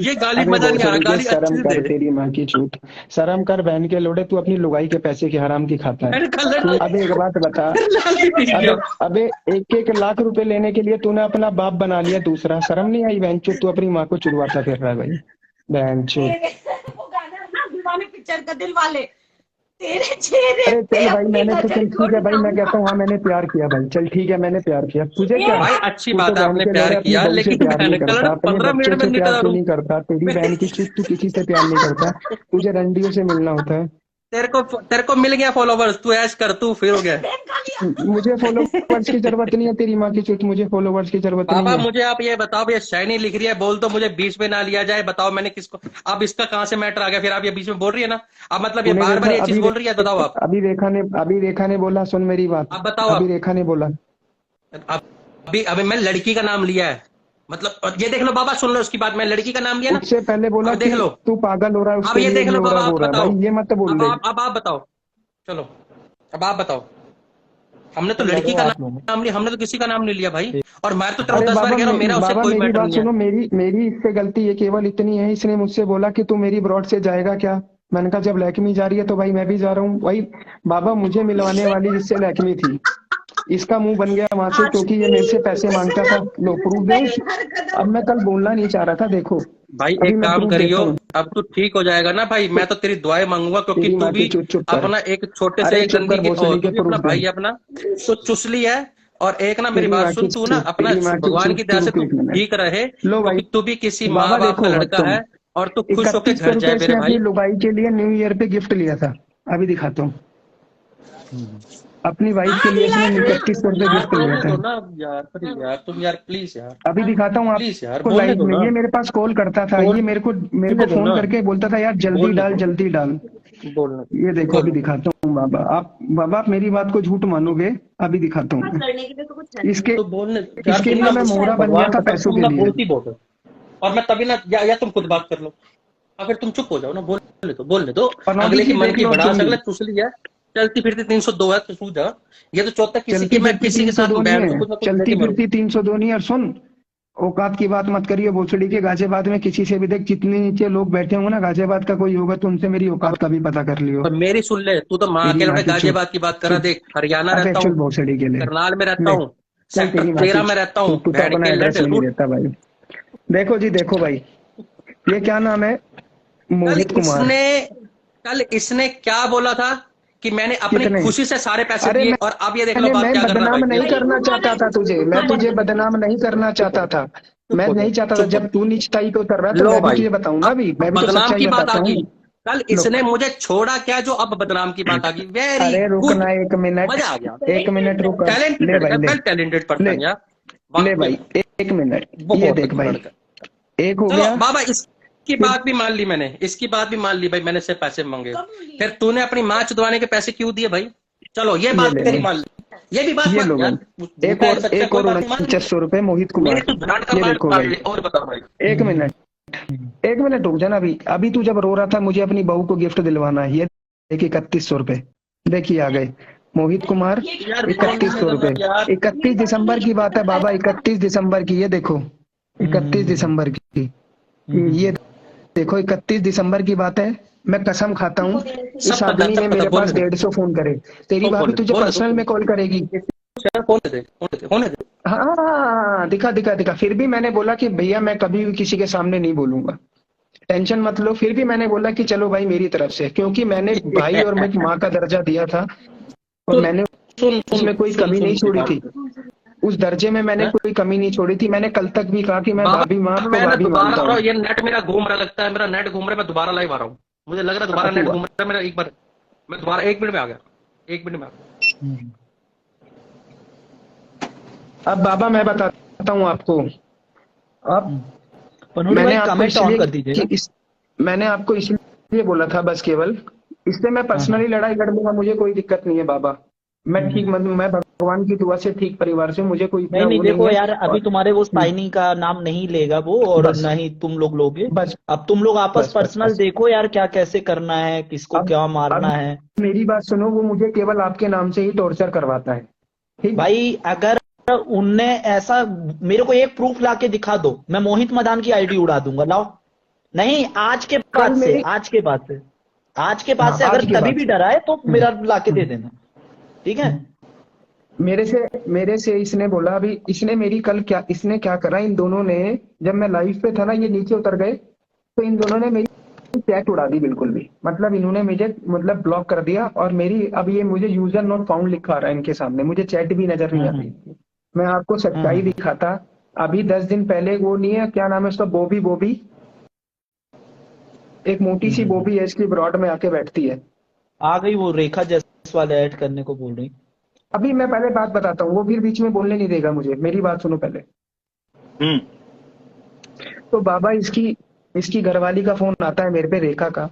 ये गाली अबे मजा नहीं आ रहा, भोसड़ी के गाली अच्छे शर्म से कर, दे। तेरी माँ की चूत। शर्म कर बहन के लोड़े, तू अपनी लुगाई के पैसे की हराम की खाता है। मैंने तू कल अबे एक बात बता। वीडियो। अबे अबे 1-1 लाख रुपए लेने के लिए तूने अपना बाप बना लिया दूसरा। शर्म नहीं आई बहन चूत? तू अपनी माँ को चुड़वाता फिर रहा है भाई, बहन चूत। वो गाना है ना दीवाने पिक्चर का, दिल वाले, तेरे चेहरे अरे पे चल भाई, अपनी मैंने तो, नजर चल को ठीक है भाई, मैं कहता हूँ हाँ ढूंढूंगा। मैंने प्यार किया भाई, चल ठीक है मैंने प्यार किया। तुझे क्या? भाई अच्छी तू तो बात है, बहन आपने के प्यार लोड़े अपनी किया, बहू से लेकिन प्यार नहीं मैंने कल करता, अपने 15 मिनट बच्चों में से प्यार निकला क्यों रू। नहीं करता? तेरी बहन की चूत, तू किसी से प्यार नहीं करता, तुझे रंडियों से मिलना होता है। तेरे को मिल गया फॉलोवर्स, तू ऐश कर, तू फिर हो गया। मुझे फॉलोवर्स की जरूरत नहीं है, तेरी माँ की चूत, मुझे फॉलोवर्स की जरूरत नहीं पापा है। मुझे आप ये बताओ, ये शाइनी लिख रही है, बोल तो मुझे बीच में ना लिया जाए, बताओ मैंने किसको। अब इसका कहाँ से मैटर आ गया, फिर आप ये बीच में बोल रही है ना। अब मतलब ये तूने बार देखा बार ये चीज अभी बोल रही है, बताओ आप। अभी रेखा ने बोला, सुन मेरी बात। अब बताओ अभी आप। रेखा ने बोला। अब अभी अभी मैं लड़की का नाम लिया है, मतलब और ये देख लो बाबा, सुन लो उसकी बात, मैं लड़की का नाम लिया ना। उससे पहले बोला अब कि देख लो। तू पागल हो रहा है, अब उसके ये लिए देख ये लो हो रहा बाबा, है वो आप हो रहा है बताओ। भाई, ये मत बोल अब दे। आप बताओ। चलो, अब आप बताओ। हमने तो लड़की लड़ो का आप लोग। नाम लिया, हमने तो किसी का नाम नहीं लिया भाई। और मैं तो तेरे को अरे 10 बार बाबा कह रहा हूँ, मेरा उससे बाबा कोई मेरी मैटर बात नहीं है। सुनो, मेरी मेरी इससे गलती है केवल इतनी है, इसने मुझसे बोला कि तू मेरी ब्रॉड से जाएगा क्या? मैंने कहा जब लहकमी जा रही है तो भाई मैं भी जा रहा हूँ भाई। बाबा मुझे मिलवाने वाली इससे लहकमी थी, इसका मुंह बन गया वहां से, क्योंकि ये मेरे से आशिकी पैसे मांगता कृष्णा, था। लो प्रूफ दे। मेरी हरकतों अब मैं कल बोलना नहीं चाह रहा था, देखो भाई अभी एक मैं काम प्रूफ करियो, देता हूँ। अब तू ठीक हो जाएगा ना भाई, मैं तो तेरी दुआएं मांगूंगा, क्योंकि तेरी तू माँ की भी चुप चुप कर। अपना एक छोटे से अरे चुप गंदी कर की भोसड़ी तू के, भी अपना प्रूफ दे। भाई है अपना, तो चुसली है। और एक ना मेरी तेरी बात माँ की सुन, तू ना चुप, अपना तेरी माँ की भगवान चुप, की तू दया से रुक तू 1 मिनट। ठीक रहे, लो भाई। क्योंकि तू भी किसी माँ बाबा बाप का देखो अब लड़का तुम, है। और तू खुश होके 3100 घर रुपए जाए मेरे इसने अपनी भाई। लुगाई के लिए न्यू ईयर पे गिफ्ट लिया था। अभी दिखाता हूँ। अपनी वाइफ के हाँ लिए इसने दिलाए थे। 3100 रुपए यार गिफ्ट लिया बोलने था। दो ना यार, अरे यार तुम यार, प्लीज यार। अभी दिखाता हूँ प्लीज यार आपको बोलने लाइव दो में। ना। ये मेरे पास कॉल करता था, बोल ये मेरे को बोलने दो फोन ना। करके बोलता था यार जल्दी बोलने डाल दो। जल्दी डाल। बोलने ये दो। देखो अभी बोलने दो। दिखाता हूँ बाबा, आप मेरी बात को झूठ मानोगे। अभी दिखाता हूँ बात मैं। करने के लिए तो कुछ है नहीं। इसके तो बोलने यार, इसके तुम लिए ना मैं मोहरा बन गया भगवान था कसम पैसों तुम के ना लिए। बोलती बहुत हो। और मैं तभी ना, या तुम खुद बात कर लो। अगर तुम चुप हो जाओ ना, बोलने दो बोलने दो। पनौती अगले की की मन देख की लो भड़ास, चुन्नी। अगले चुसली है। चलती फिरती 302 है, तो सू जा। ये तो चौथा किसी की, चलती मैं फिरती किसी के 302 साथ नहीं बैठ है, दूं, कुछ ना कुछ लेके चलती मरूं। फिरती 302 नहीं है। और सुन, औकात की बात मत करिए भोसड़ी के। गाजियाबाद में किसी से भी देख, जितने नीचे लोग बैठे होंगे ना, गाजियाबाद का कोई होगा तो उनसे मेरी अब औकात का भी पता कर लियो। अब मेरी सुन ले, तू तो माँ तेरी के माँ लौटे की चुप गाजियाबाद की बात करा, चुप। देख हरियाणा अबे रहता चल हूँ, भोसड़ी के ले। करनाल में रहता ले हूँ, चल, सेक्टर तेरी माँ की 13 में रहता तू हूँ, तू तो भेड़ अपना के लट एड्रेस भी नहीं रूट। देता भाई। देखो जी, देखो भाई, ये क्या नाम है? कल मोहित कुमार। इसने कल इसने क्या बोला था कि मैंने अपनी कितने? खुशी से सारे पैसे अरे दिए, और अब ये देख लो मैं बाप क्या कर रहा है बदनाम भाई, नहीं देख। सही करना क्यों बोला चाहता था इसने? तुझे, मैं चुप हो तुझे जाओ। बदनाम नहीं करना चुप हो चाहता था। जाओ। चुप मैं हो जाओ। नहीं चाहता था। चुप हो जब तू नीचताई पे उतर रहा है जाओ। तो लो मैं भी भाई। तुझे बताऊंगा भी, अब मैं भी तो बदनाम सच्चाई की बात बताता आ हूँ। गई। कल लो, इसने मुझे छोड़ा क्या, जो अब बदनाम की बात आ गई, वेरी अरे गुड। रुकना 1 मिनट। मजा आ गया। 1 मिनट रुक। टैलेंटेड ले लड़का भाई है, ले। वेल टैलेंटेड ले पर्सन यार। ले वाकई भाई, में 1 मिनट। ये बहुत देख अच्छा भाई, लड़का। एक हो चलो गया। बाबा, इसकी फिर बात भी मान ली मैंने, इसकी बात भी मान ली भाई, मैंने से पैसे मांगे। कब लिए? फिर तूने अपनी माँ चुदवाने के पैसे क्यों दिए भाई? चलो ये ये बात ले तेरी लो, मान ली, ये भी बात ये मान लो भाई। यार। झूठा है सच्चा एक कोई और बात नहीं, मान ली। 4900 रुपए मोहित मेरी कुमार। तो झाट का ये मार देखो मान भाई, ली, और बता भाई। 1 मिनट। 1 मिनट रुक जाना। अभी अभी तू जब रो रहा था मुझे अपनी बहू को गिफ्ट दिलवाना है, ये देख 3100 रुपए। देखिए आ गए मोहित कुमार। ये यार इकतीस बोलने सौ दो ना रुपए यार। 31 दिसंबर की बात है बाबा, 31 दिसंबर की। ये देखो 31 दिसंबर की। ये देखो 31 दिसंबर की बात है। मैं कसम खाता हूँ इस सब पता आदमी ने सब पता, मेरे पास बोलने दे। 150 फोन करे। तेरी तो भाभी बोलने दे, तुझे बोलने दो। पर्सनल में कॉल करेगी। होने दे, होने दे, होने दे। हाँ दिखा दिखा दिखा। फिर भी मैंने बोला कि भैया मैं कभी भी किसी के सामने नहीं बोलूंगा, टेंशन मत लो। फिर भी मैंने बोला कि चलो भाई मेरी तरफ से, क्योंकि मैंने भाई और मैं माँ का दर्जा दिया था, और सुन मैंने सुन सुन उसमें कोई सुन कमी सुन नहीं मेरी छोड़ी बात। थी। उस दर्जे में मैंने हैं? कोई कमी नहीं छोड़ी थी। मैंने कल तक भी कहा कि मैं भाभी माँ बाबा आपको मैं ना भाभी दोबारा मानता आ रहा हूँ। हूँ, ये नेट मेरा घूम रहा लगता है, मेरा नेट घूम रहा है, मैं दोबारा लाइव आ रहा हूँ। मुझे लग रहा है दोबारा अब नेट हुआ। घूम रहा है मेरा, एक बार मैं दोबारा 1 मिनट में आ गया, 1 मिनट में आ गया। अब बाबा मैं बताता हूँ आपको। अब पनोड़े मैंने भाई आपको कमेंट ऑन इसलिए कर दीजिएगा। मैंने आपको इसलिए बोला था बस केवल, इससे मैं हाँ हाँ। पर्सनली लड़ाई लड़ लूंगा, मुझे कोई दिक्कत नहीं है बाबा। मैं ठीक मैं भगवान की दुआ से ठीक परिवार से हूँ, मुझे कोई नहीं इतना नहीं, वो नहीं देखो है। यार, अभी और तुम्हारे वो साइनी का नाम नहीं लेगा वो, और बस ना ही तुम लोग लोगे। बस अब तुम लोग आपस बस बस पर्सनल बस। देखो यार, क्या कैसे करना है, किसको अब क्या अब मारना है। मेरी बात सुनो, वो मुझे केवल आपके नाम से ही टॉर्चर करवाता है, ठीक। भाई अगर उनने ऐसा, मेरे को एक प्रूफ ला के दिखा दो, मैं मोहित मदान की आईडी उड़ा दूंगा, लाओ। नहीं, आज के कल बाद से, मेरी आज के बाद से, आज के बाद हाँ से आज अगर की कभी बात भी से डरा है तो मेरा लाके दे हम्म, देना, ठीक है? मेरे से इसने बोला, अभी इसने मेरी कल क्या इसने क्या करा, इन दोनों ने, जब मैं लाइव पे था ना, ये नीचे उतर गए, तो इन दोनों ने मेरी चैट उड़ा दी बिल्कुल भी, मतलब इन्होंने मुझे मतलब ब्लॉक कर दिया, और मेरी अब ये मुझे यूजर नॉट फाउंड लिखा आ रहा है इनके सामने, मुझे चैट भी नजर नहीं हम्म आती। मैं आपको सच्चाई हम्म दिखाता, अभी 10 दिन पहले, वो नहीं है क्या नाम है उसका, बॉबी बॉबी, एक मोटी सी हम्म। बॉबी है, इसकी ब्रॉड में आके बैठती है। आ गई वो रेखा जायसवाल ऐड करने को बोल रही। अभी मैं पहले बात बताता हूँ, वो फिर बीच में बोलने नहीं देगा मुझे, मेरी बात सुनो पहले। हम्म। तो बाबा इसकी इसकी घरवाली का फोन आता है मेरे पे, रेखा का,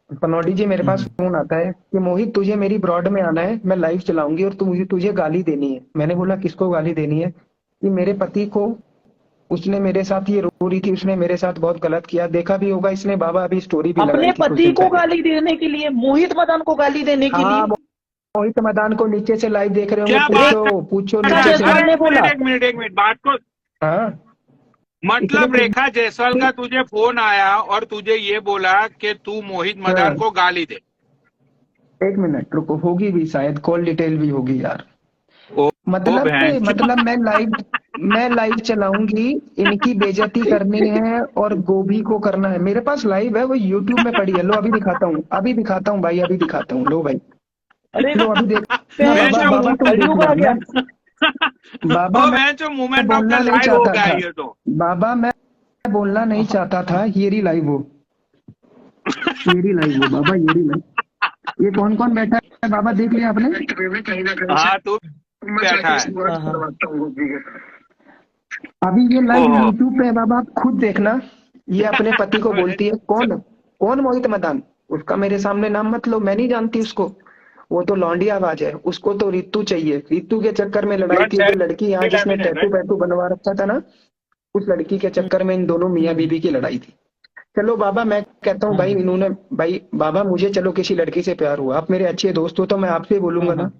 पनौडी जी मेरे पास हम्म फोन आता है कि मोहित तुझे मेरी ब्रॉड में आना है, मैं लाइव चलाऊंगी और तुझे गाली देनी है। मैंने बोला किसको गाली देनी है? कि मेरे पति को, उसने मेरे साथ, ये रो रही थी, उसने मेरे साथ बहुत गलत किया, देखा भी होगा इसने बाबा, अभी स्टोरी भी अपने लगाई थी कुछ पति दिन को पहले। गाली देने के लिए, मोहित मदन को गाली देने के हाँ, लिए मोहित मदान को नीचे से लाइव देख रहे होंगे, क्या बात पूछो पूछो है? रेखा नीचे से। जायसवाल अरे ने एक बोला। मिनट एक मिनट एक मिनट, बात को हाँ, इतने मतलब रेखा जायसवाल का तुझे फोन आया और तुझे ये बोला कि तू मोहित हाँ, मदान को गाली दे। एक मिनट रुको, होगी भी शायद, कॉल डिटेल भी होगी यार। ओ, ओ मतलब बहन मतलब मैं लाइव चलाऊंगी, इनकी बेइज्जती करनी है और गोभी को करना है। मेरे पास लाइव है, वो यूट्यूब में पड़ी है, लो अभी दिखाता हूँ, अभी दिखाता हूँ भाई, अभी दिखाता हूँ, लो भाई, अरे लो अभी देखना बहन बाबा, जो बाबा तुम कलयुग देखना। आ गया। बाबा ओ मैं बहन जो मूवमेंट ऑफ बोलना द नहीं लाइव हो चाहता गया था, ये तो। बाबा मैं बोलना नहीं चाहता था, ये रही लाइव वो, ये रही लाइव वो बाबा, ये रही लाइव। ये कौन कौन बैठा है बाबा, देख लिया आपने? कहीं ना कहीं से हाँ तू मैं बैठा चाहती है। हूँ बात हाँ हाँ करवाता हूँ गोभी के साथ। अभी ये लाइव ओहो यूट्यूब पे है बाबा, आप खुद देखना। ये अपने पति को बोलती है, कौन कौन मोहित मदान, उसका मेरे सामने नाम मत लो, मैं नहीं जानती उसको, वो तो लौंडी आवाज है, उसको तो रितु चाहिए, रितु के चक्कर में लड़ाई थी, जो लड़की यहाँ जिसने टैटू वैटू बनवा रखा था ना, उस लड़की के चक्कर में इन दोनों मियाँ बीबी की लड़ाई थी। चलो बाबा, मैं कहता हूँ भाई, हाँ इन्होंने, भाई बाबा मुझे चलो किसी लड़की से प्यार हुआ, आप मेरे अच्छे दोस्त हो, तो मैं आपसे हाँ बोलूंगा हाँ ना,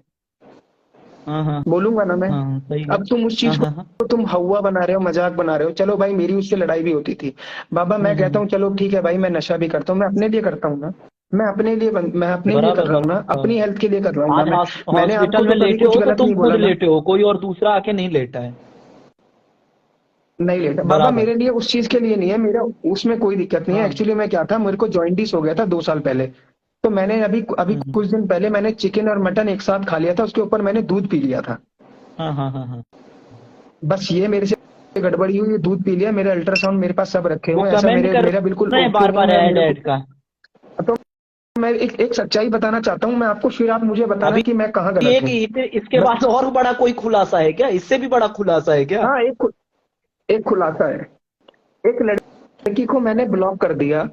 हाँ हाँ बोलूंगा ना मैं। हाँ, सही है। अब तुम उस चीज हाँ हाँ को तुम हवा बना रहे हो, मजाक बना रहे हो। चलो भाई, मेरी उससे लड़ाई भी होती थी बाबा, मैं कहता हूँ चलो ठीक है भाई, मैं नशा भी करता हूँ, मैं अपने लिए करता हूँ ना, मैं अपने लिए कर बराबर रहा हूँ ना, बराबर। अपनी हेल्थ के लिए कर रहा हूँ ना आज मैं। मैंने आपको हॉस्पिटल तो में कभी लेटे कुछ हो तो गलत तुम नहीं खुद बोला ना, लेटे हो, कोई और दूसरा आके नहीं लेटा है। नहीं लेटा बाबा, बराबर। मेरे लिए उस चीज के लिए नहीं है, मेरा उसमें कोई दिक्कत नहीं है। हाँ एक्चुअली मैं क्या था, मेरे को जॉइंटिस हो गया था 2 साल पहले, तो मैंने अभी अभी हम्म। कुछ दिन पहले मैंने चिकन और मटन एक साथ खा लिया था, उसके ऊपर मैंने दूध पी लिया था। हाँ हाँ हाँ हाँ। बस ये मेरे से गड़बड़ी हुई, दूध पी लिया, मेरा अल्ट्रासाउंड मेरे पास सब रखे वो हुए हैं, ऐसा कमेंट कर मेरा बिल्कुल रहे हैं ओके बार नहीं बार है ऐड मेरे ऐड का। को। तो मैं एक सच्चाई बताना चाहता हूँ मैं आपको, फिर आप मुझे बताना अभी कि मैं कहाँ गलत हूँ। इसके बस बाद और बड़ा कोई खुलासा है क्या? इससे भी बड़ा खुलासा है क्या? हाँ, एक खुलासा है। एक लड़की को मैंने ब्लॉक कर दिया,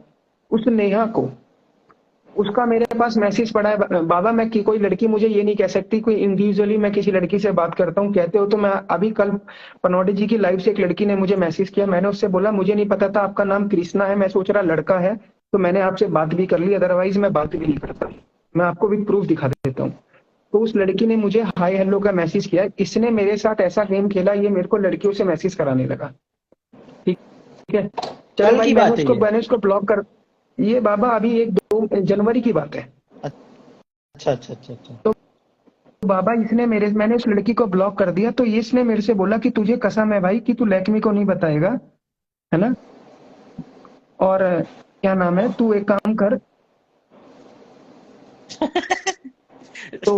उस नेहा को, उसका मेरे पास मैसेज पड़ा है बाबा। मैं कि कोई लड़की मुझे ये नहीं कह सकती, कोई इंडिविजुअली मैं किसी लड़की से बात करता हूँ कहते हो तो मैं, अभी कल पनौडी जी की लाइव से एक लड़की ने मुझे मैसेज किया, मैंने उससे बोला मुझे नहीं पता था आपका नाम कृष्णा है, मैं सोच रहा लड़का है, तो मैंने आपसे बात भी कर ली, अदरवाइज मैं बात भी नहीं करता। मैं आपको भी प्रूफ दिखा देता हूँ। तो उस लड़की ने मुझे हाय हेलो का मैसेज किया, इसने मेरे साथ ऐसा गेम खेला, ये मेरे को लड़कियों से मैसेज कराने लगा। ठीक है, चलो कल भाई, की बात है ये? मैंने उसको ब्लॉक कर, ये बाबा अभी 1-2 जनवरी की बात है। अच्छा अच्छा अच्छा अच्छा। तो बाबा मैंने उस लड़की को ब्लॉक कर दिया, तो इसने मेरे से बोला कि तुझे कसम है भाई कि तू लक्ष्मी को नहीं बताएगा, है ना, और क्या नाम है, तू एक काम कर, तो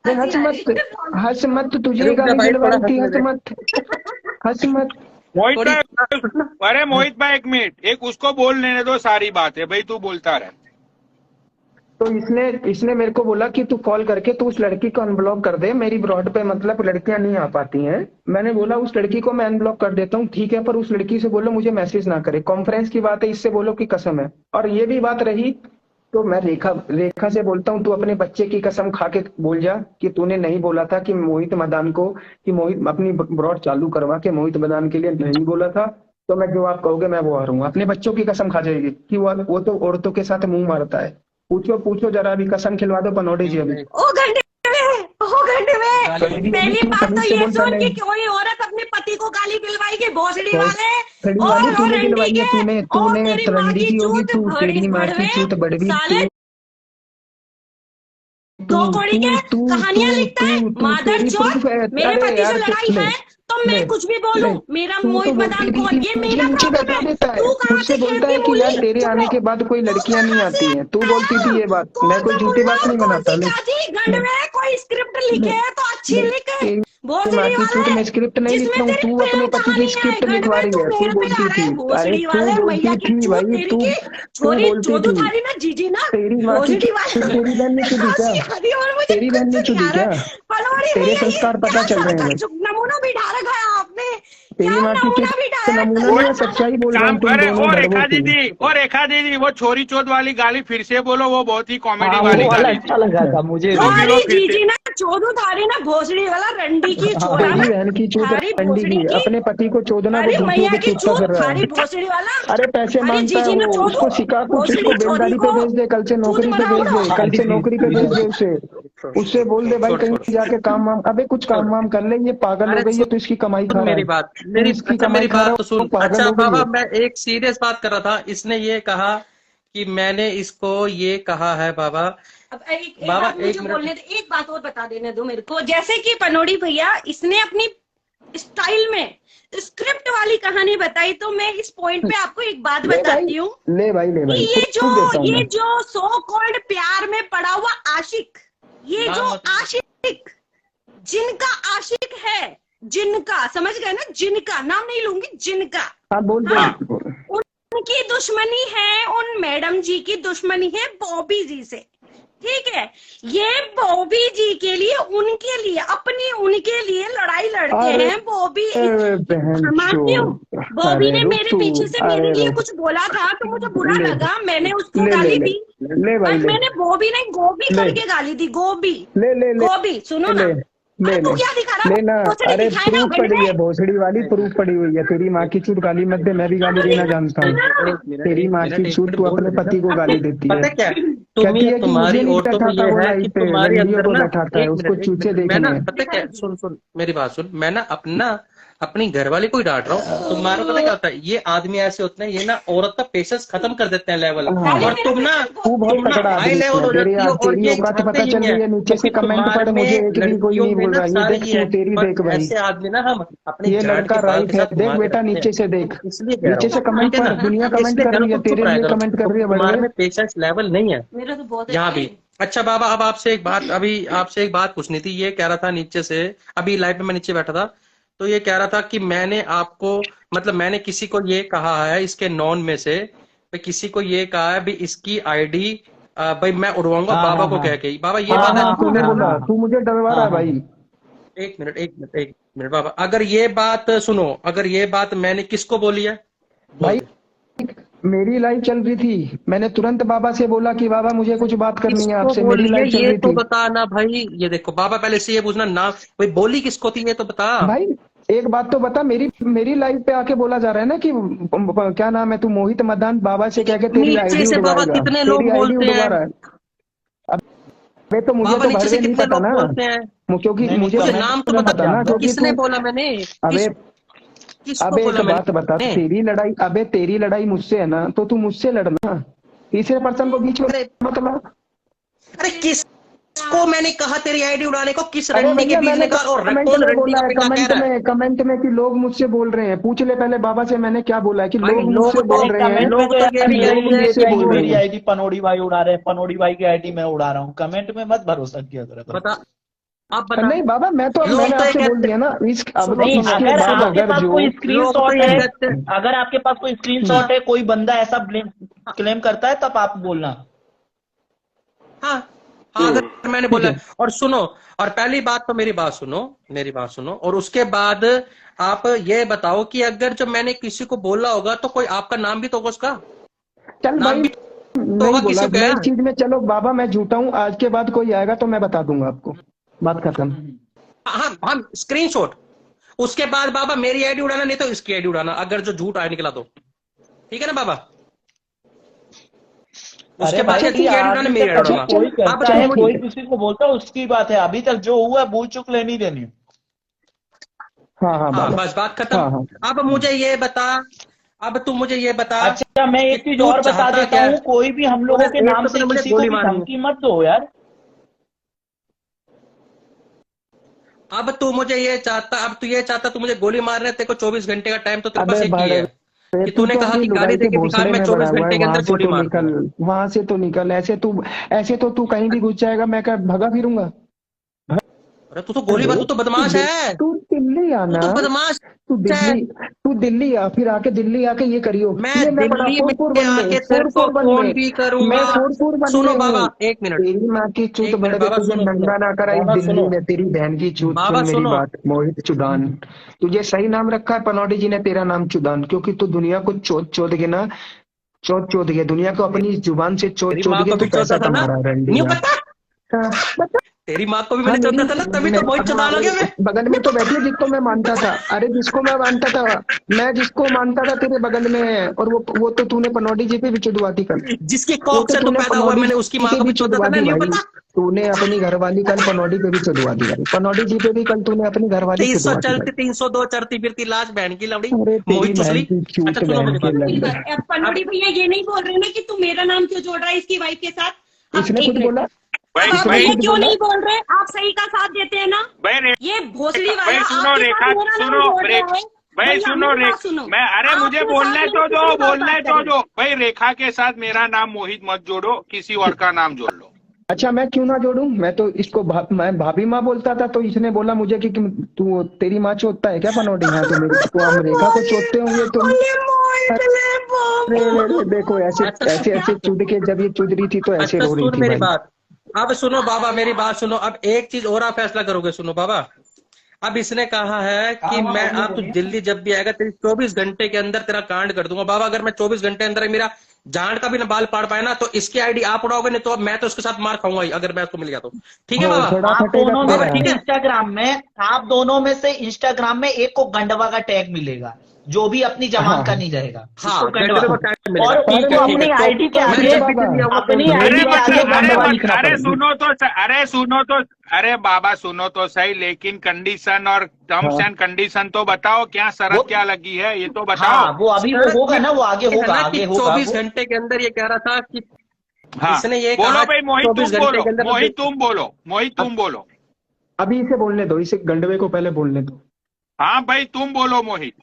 अरे हंस मत, तुझे रुक जा गाली भाई, थोड़ा दिलवाई थी, हंसने हंस मत। मोहित थोड़ी भाई, अरे मोहित भाई एक मिनट, एक उसको बोल लेने दो, सारी बात है भाई, तू बोलता रहे। तो इसने मेरे को बोला कि तू कॉल करके तू उस लड़की को अनब्लॉक कर दे, मेरी ब्रॉड पे मतलब लड़कियां नहीं आ पाती हैं। मैंने बोला उस लड़की को मैं अनब्लॉक कर देता हूँ, ठीक है, पर उस लड़की से बोलो मुझे मैसेज ना करे, कॉन्फ्रेंस की बात है, इससे बोलो कि कसम है। और ये भी बात रही, तो मैं रेखा से बोलता हूँ, तू अपने बच्चे की कसम खा के बोल जा कि तूने नहीं बोला था कि मोहित मदान को, कि मोहित अपनी ब्रॉड चालू करवा के मोहित मदान के लिए नहीं बोला था, तो मैं जो आप कहोगे मैं वो हारूंगा। अपने बच्चों की कसम खा जाएगी कि वो तो औरतों के साथ मुंह मारता है। पूछो जरा, अभी कसम खिलवा दो पनौडी जी अभी। ओ घंटे में, ओ घंटे गंड में पहली तू बात तो तमीज से ये बोल सुन पहले। कि कोई औरत अपने पति को गाली दिलवाई के भोसड़ी तो वाले खड़ी और वाली तूने रंडी दिलवाई है, के तूने और तूने तेरी माँ रंडी की की होगी चूत तू, तेरी माँ की भड़वे चूत बड़वी साले तू दो कौड़ी के तू तू कहानियां लिखता है तू मादर तेरी प्रूफ है। चौथ मेरे अरे पति से यार लड़ाई ले है तो ले मैं कुछ भी बोलूं ले मेरा तू तो मोहित मदान बोलती कौन थी ये मुझे मेरा नीचे प्रॉब्लम बैठा है देता है, तू कहाँ मुझसे से बोलता खेलती है कि मूली यार तेरे चुप आने रहो के बाद कोई तू लड़कियां नहीं कहाँ आती से हैं, तू बोलती थी आया ये बात, कौन मैं कोई सा झूठी मुल्ला बात और नहीं कौन बनाता। सी ले काजी गंड ले में कोई स्क्रिप्ट लिखे ले है तो अच्छी ले लिख तेरी माँ भोसड़ी की चूत वाले में स्क्रिप्ट नहीं लिख जिसमें रहा हूँ, तेरी तू प्रेम अपने पति की कहानी है स्क्रिप्ट गंड लिखवा में रही तू है। तू मेल पे जा बोलती रहा थी, है अरे भोसड़ी तू वाले बोलती मैया की थी चूत भाई, तेरी तू की तू छोरी बोलती चोदू थी थारी ना जीजी ना तेरी माँ की भोसड़ी चूत वाले तेरी बहन ने चुदी क्या, हंसी आ रही है और मुझे तेरी बहन कुछ ने नहीं चुदी आ रहा क्या, है पनौड़ी तेरे भैया ये संस्कार पता क्या चल रहे हैं भाई। नमूना बिठा रखा है आपने तेरी क्या माँ की नमूना चूत बिठाया है नमूना कल नहीं है, का सच्चाई बोल रहा काम हूँ, तुम करे। दोनों और बड़बो रेखा की। दीदी, और रेखा दीदी, वो छोरी चोद वाली गाली फिर से बोलो, वो बहुत ही कॉमेडी हाँ वाली वो वाला गाली अच्छा थी। लगा था मुझे भी। क्योंकि वो थारी फिर से जीजी ना चोदू थारी ना भोसड़ी वाला रंडी की छोरा तेरी ना बहन की चूत थारी रंडी भोसड़ी की, की अपने पति को चोदना, वो अरे झूठियों मैया पे की चूतता चूत फिर रहा थारी है। भोसड़ी वाला अरे पैसे थारी मांगता है जीजी ना वो, चोदू उसको सिखा कुछ, भोसड़ी उसको चोदी बेलदारी पे को भेज दे, कल से चूत नौकरी पे बना भेज उड़ो दे, कल से नौकरी पे भेज दे उसे, उससे बोल दे भाई छोड़ कहीं छोड़ जाके काम वाम, अबे कुछ छोड़। काम वाम कर ले, ये पागल हो अरे गई है, तो इसकी कमाई खा सुन रहा मेरी है, बात, तू मेरी इसकी अच्छा कमाई मेरी खा रहा बात है, तो वो सुन। पागल अच्छा हो गई बाबा, है। मैं एक सीरियस बात कर रहा था। इसने ये कहा कि मैंने इसको ये कहा है बाबा। अब एक बाबा बात मुझे एक मिनट। बोलने दे एक बात और बता देने दो मेरे को जैसे कि पनोड़ी भैया इसने अपनी स्टाइल में स्क्रिप्ट वाली कहानी बताई तो मैं इस पॉइंट पे आपको एक बात ले भाई बताती हूँ ले भाई ले कि भाई, प्रूफ देता हूँ ये मैं। जो सो कॉल्ड प्यार में पड़ा हुआ आशिक ये नाम जो मत लो। आशिक जिनका आशिक है जिनका समझ गए ना जिनका नाम नहीं लूंगी जिनका हाँ बोल हाँ बोल। उनकी दुश्मनी है उन मैडम जी की दुश्मनी है बॉबी जी से ठीक है ये बॉबी जी के लिए उनके लिए अपनी उनके लिए लड़ाई लड़ते अरे हैं बॉबी अरे बहन मानती हूँ चोद, बॉबी अरे ने रुक मेरे तू, पीछे से मेरे अरे लिए रुक, कुछ बोला था तो मुझे बुरा ले लगा मैंने उसको ले ले गाली ले दी ले भाई बट ले मैंने बॉबी नहीं गोभी ले करके गाली दी गोभी ले ले ले गोभी सुनो ले ना ले अरे तू ले क्या दिखा रहा लेना। भोसड़ी अरे दिखाए ना प्रूफ गंड पड़ी है, में भोसड़ी वाली प्रूफ पड़ी हुई है, तेरी माँ की चूत गाली मत दे, मैं भी गाली देना जानता हूँ। तेरी माँ की चूत तू अपने पति को गाली देती है, पता क्या कहती है कि तुम्हारी मुझे नहीं औरतों में बैठाता ये वो है लाइफ कि पे, तुम्हारी लंडियों अंदर को ना, बैठाता है, एक उसको मिनट चूचे मैं देखने ना, हैं। पता क्या, सुन सुन मेरी बात सुन। मैं ना अपनी घरवाली को ही डांट रहा हूँ। तुम्हारा पता क्या होता है, ये आदमी ऐसे होते हैं, ये ना औरत का पेशेंस खत्म कर देते हैं लेवल। हाँ। और तुम ना तू बहुत तगड़ा हाई आदमी लेवल है, हो तेरी जाती हो और तेरी ये औकात चाहते पता ही चल नहीं रही है है, नीचे से क्योंकि कमेंट तुम्हारे पढ़, में मुझे एक भी कोई लड़कियों नहीं में बोल ना रहा, ये सारी देख है। तू, तेरी पर देख भाई, ऐसे आदमी ना हम अपनी ये झाड़ लड़का के बाल राइट के है, साथ देख घुमा के बेटा रखते नीचे से हैं। देख, तो इसलिए कह रहा नीचे से हूँ, कमेंट ठीक है पढ़, ना, दुनिया कमेंट इसलिए कर कह रहा रही हूँ है, तुम चुप तेरे रहा लिए करो, कमेंट कर रही है तुम्हारे बड़े। में पेशेंस लेवल नहीं है मेरा तो बहुत यहाँ अच्छा भी। है अच्छा बाबा, अब आपसे एक बात, अभी आपसे एक बात पूछनी थी। ये कह रहा था नीचे से, अभी लाइव में मैं नीचे बैठा था, तो ये कह रहा था कि मैंने आपको, मतलब मैंने किसी को ये कहा है इसके नॉन में से, भाई किसी को ये कहा है भी इसकी आईडी भाई मैं उड़वाऊंगा हाँ बाबा हाँ को हाँ कह के। बाबा ये हाँ बात है? हाँ हाँ तूने हाँ बोला, हाँ तू मुझे डरवा रहा हाँ है हाँ भाई। हाँ। एक मिनट बाबा, अगर ये बात सुनो, अगर ये बात मैंने किसको बोली है बोल भाई दे। मेरी लाइव चल रही थी, मैंने तुरंत बाबा से बोला कि बाबा मुझे कुछ बात करनी है किसको आपसे, मेरी बोली है लाइव चल ये रही तो थी। बता ना भाई। ये देखो बाबा, पहले से ये पूछना ना भाई बोली किसको थी, ये तो बता। भाई एक बात तो बता, मेरी लाइव पे आके बोला जा रहा है ना कि क्या नाम है, तू मोहित मदान बाबा से कह के तेरी नीचे आईडी से बाबा उड़वाएगा, कितने तेरी लोग आईडी बोलते उड़वा हैं? रहा है। अबे तो मुझे बाबा तो नीचे से भरवे नहीं कितने पता लोग ना, बोलते हैं? क्योंकि नहीं नहीं, मुझे मुझे तो नाम तो कमेंट में बता, मत पता ना, जान दो। क्योंकि किसने तू, बोला मैंने? अबे किसको अबे बोला एक मैंने? बात बता, तेरी लड़ाई, अबे तेरी लड़ाई मुझसे है ना, तो तू मुझसे लड़ना, तीसरे पर्सन को बीच में अरे मत ला। अरे किसको मैंने कहा तेरी आईडी उड़ाने को? किस अरे रंडी के भैया बीच मैंने ने कहा? और कमेंट कौन में रंडी बोला का है, पिता कह रहा है? कमेंट में कि लोग मुझसे बोल रहे हैं, पूछ ले पहले बाबा से मैंने क्या बोला है कि भाई लोग लोग मुझसे तो बोल रहे हैं, कमेंट में लोग तो तो यार ये भी यही लोग है लिखते मुझसे हैं कि बोल रहे मेरी हैं। आईडी पनोड़ी भाई उड़ा रहे हैं, पनोड़ी भाई की आईडी मैं उड़ा रहा हूँ। कमेंट में मत भरोसा किया करो। बता, आप बता। नहीं बाबा, मैं तो, लोग मैंने तो ये आपसे बोल कहते, दिया ना, अब सुनो नहीं, सुनो इसके अगर बाद सुनो, आपके अगर पास जो कोई लोग तो स्क्रीनशॉट ये है, कहते हैं। अगर आपके पास कोई स्क्रीनशॉट है, कोई बंदा ऐसा क्लेम करता है तब आप बोलना। हाँ हाँ, अगर मैंने ठीक बोला है, और सुनो, और पहली बात तो मेरी बात सुनो, और उसके बाद आप ये बताओ कि अगर जो मैंने किसी को बोला होगा तो कोई आपका नाम भी तो होगा, उसका चल नाम भाई, भी तो नहीं होगा बोला किसी का मैं यार। इस चीज में, चलो बाबा मैं झूठा हूँ, आज के बाद कोई आएगा तो मैं बता दूंगा आपको, बात खत्म। हाँ हम स्क्रीनशॉट, उसके बाद बाबा मेरी आईडी उड़ाना, नहीं तो इसकी आईडी उड़ाना, अगर जो झूठ आया निकला तो। ठीक है ना बाबा? उसके अरे बाद भाई कहती ये है अभी मेरी तक एड अभी होगा। कोई अब कहता तुम है, मुझे कोई किसी को बोलता है, उसकी बात है। अभी तक जो हुआ है भूल चुक लेनी देनी। हाँ हाँ हाँ बाबा। बस बात खत्म। हाँ हाँ। अब मुझे ये बता, अब तू मुझे ये बता अच्छा मैं कि एक चीज तू और बता चाहता देता क्या है? हूँ, कोई भी हम तूने लोगों के एक नाम तो से तूने मुझे किसी को गोली भी मारनी है। धमकी मत दो यार। अब तू मुझे ये चाहता, अब तू ये चाहता, तू मुझे गोली मारने, तेरे को 24 घंटे का टाइम तो तेरे अबे पास एक ही है बड़े, कि तू तूने तो कहा अपनी कि गाली लुगाई दे के के दिखा, भोसड़े मैं में बड़ा 24 हुआ है, घंटे के वहां अंदर से गोली तो मार निकल। दूंगा। वहां से तो निकल। ऐसे तो तू कहीं भी घुस जाएगा, मैं क्या भगा फिरूंगा? अरे तू तो गोलीबाज, अरे तू तो बदमाश है, तू दिल्ली तू आना। तो बदमाश तू है। दिल्ली तू दिल्ली आ, फिर आके दिल्ली आके ये करियो। मैं ये मैं पड़ा दिल्ली 441 में में, आके तेरे को 441 फोन में। भी करूंगा। मैं 441 में सुनो बाबा, हूँ। एक मिनट, तेरी माँ की चूत एक मिनट बड़े, बाबा, तुझे सुनो सुनो नंगा ना करा इस बाबा, दिल्ली सुनो में, तेरी बहन की चूत। बाबा, सुन मेरी सुनो। बात, मोहित चुदान। तुझे सही नाम रखा है पनौडी जी ने, तेरा नाम चुदान, क्योंकि तू दुनिया को चोद चोद के ना, चोद चोद के दुनिया को अपनी जुबान से चोद तेरी चोद माँ के को तू भी चौथा पैसा था ना, कमा रहा है नहीं रंडीला। पता? हाँ, बता। तेरी माँ को भी हाँ मैंने मेरी, चौथा था ना, तभी तो मोहित हाँ चौथा हो मेरी गया मैं। बगल में तो बैठी है जिसको मैं मानता था। अरे जिसको मैं मानता था, मैं जिसको मानता था तेरे बगल में है। और वो तो तूने पनौडी जी पे भी चुदवा दी कल। जिसकी वो कोख तो से तू तूने पैदा हुआ, पनौडी मैंने उसकी जी माँ पे को भी भी चौथा चुदवा था ना, दी नहीं भाई। पता? तूने अपनी घरवाली कल पनौडी पे भी चुदवा दी भाई। पनौडी जी पे भी कल तूने अपनी घरवाली 300 चुदवा दी चलती, भाई। 302 चढ़ती फिरती लाश बहन की लवड़ी, अरे तेरी मोहित बहन चुसली। की अच्छा चूत सुनो बहन मेरी के बात, मेरी लंदे। बात, अब पनौड़ी भैया ये नहीं बोल रहे ना कि तू मेरा नाम क्यों जोड़ रहा है इसकी वाइफ के साथ। अब इसने एक खुद मिनट, बोला। भाई अब आप इसने भाई ये खुद क्यों बोला। नहीं बोल रहे? आप सही का साथ देते हैं ना। भाई ये भोसड़ी भाई वाला सुनो आपके साथ रेखा, मेरा नाम सुनो जोड़ रहा है। भाई भैया सुनो मेरी बात सुनो, मैं, अरे आप मुझे अपने साथ बोलने में तो दो, कितनी बार बोलने बात तो करें। दो भाई। रेखा के साथ मेरा नाम मोहित मत जोड़ो, किसी और का नाम जोड़ लो। अच्छा मैं क्यों ना जोड़ूं? मैं तो इसको मैं भाभी माँ बोलता था, तो इसने बोला मुझे कि तू तेरी माँ चोदता है क्या पनौटी? हाँ तो मेरी तो हम रेखा को चोदते होंगे तुम। बोले मोहित ले अरे देखो ऐसे अच्छा ऐसे ऐसे चुद के, जब ये चुद रही थी तो ऐसे अच्छा रो रही सुन थी मेरी भाई। बात, अब सुनो बाबा मेरी बात सुनो, अब एक चीज और आप फैसला करोगे, सुनो बाबा। अब इसने कहा है कि मैं, आप तो दिल्ली जब भी आएगा तेरी 24 घंटे के अंदर तेरा कांड कर दूंगा। बाबा अगर मैं 24 घंटे अंदर मेरा जान का भी ना बाल पाड़ पाए ना, तो इसकी आईडी आप उड़ाओगे, नहीं तो अब मैं तो उसके साथ मार खाऊंगा ही, अगर मैं उसको मिल गया तो। ठीक है बाबा? घोड़ा आप फटेगा दोनों में बाबा तेरा। ठीक से है। इंस्टाग्राम में, आप दोनों में से इंस्टाग्राम में एक को गंडवा का टैग मिलेगा, जो भी अपनी जबान हाँ का हाँ। नहीं रहेगा हाँ उसको गंडवा। गंडवे को टाइम मिलेगा, और ठीक अरे है उसको ठीक है। अपनी तो आईडी के मैं आगे, जब भी बाबा, दिल्ली आऊंगा अपनी तो आईडी अरे के आगे मतलब, गंडवा अरे लिखना अरे पड़ेगा। सुनो तो, अरे सुनो तो, अरे बाबा सुनो तो सही, लेकिन कंडीशन और टर्म्स हाँ एंड कंडीशन तो बताओ, क्या शरत वो, क्या लगी है, ये तो बताओ। हाँ वो अभी वो शरत होगा ये ना, वो आगे है होगा, ना कि आगे होगा 24 वो। घंटे के अंदर, ये कह रहा था कि हाँ इसने ये बोलो कहा भाई, मोहित 24 तुम घंटे बोलो, के अंदर मोहित तो, तुम बोलो, मोहित अब तुम बोलो। अभी इसे बोलने दो, इसे गंडवे को पहले बोलने दो। हाँ भाई तुम बोलो मोहित।